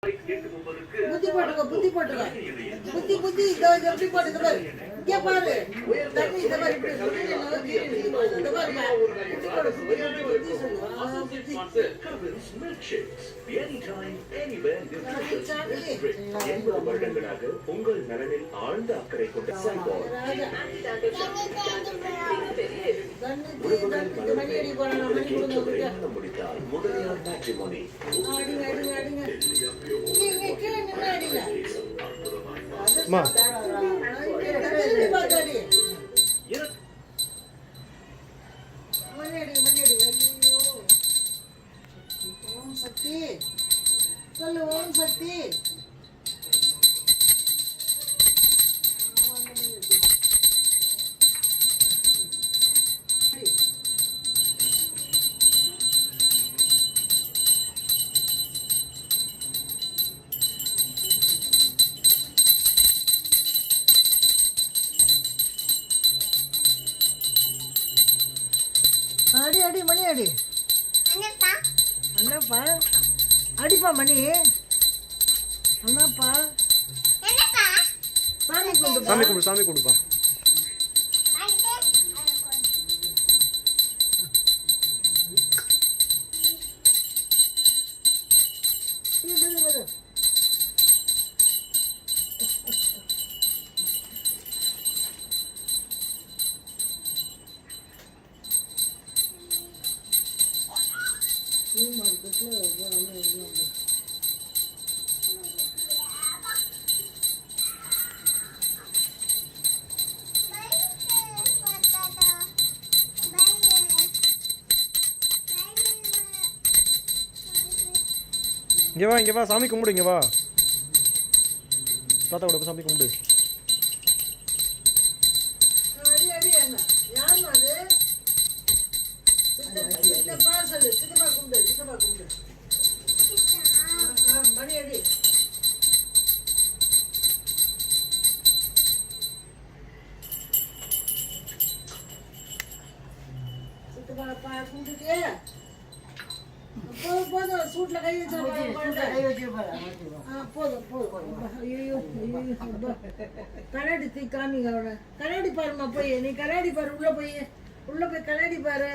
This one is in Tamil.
புத்தி போட்டுக்க புத்தி போட்டுக்க புத்தி புத்தி இதோ எப்படி போட்டுக்க பாரு இங்க பாரு தண்ணி இத பாரு இப்படி இத பாரு புத்தி போடு புத்தி சொல்லு உங்கள் நலனில் ஆழ்ந்த அக்கறை கொண்ட முடித்தால் முதலியார் மேட்ரிமோனி ஓம் சக்தி சொல்லு ஓம் சக்தி அடி அடி மணி அடி அண்ணாப்பா அடிப்பா மணி அண்ணாப்பா சாமி கும்பிடு சாமி கும்பிடுப்பா இங்கே வா சாமி கும்பிடு இங்கே வா தாத்தா கூட சாமி கும்பிடு மணி அடி சித்தப்பா கும்பிட்டுட்டே போதும் சூட்ல கை வச்சு போதும் போதும் ஐயோ கண்ணாடி தீ காமிங்க அவனை கண்ணாடி பாருமா போய் நீ கண்ணாடி பாரு உள்ள போய் கண்ணாடி பாரு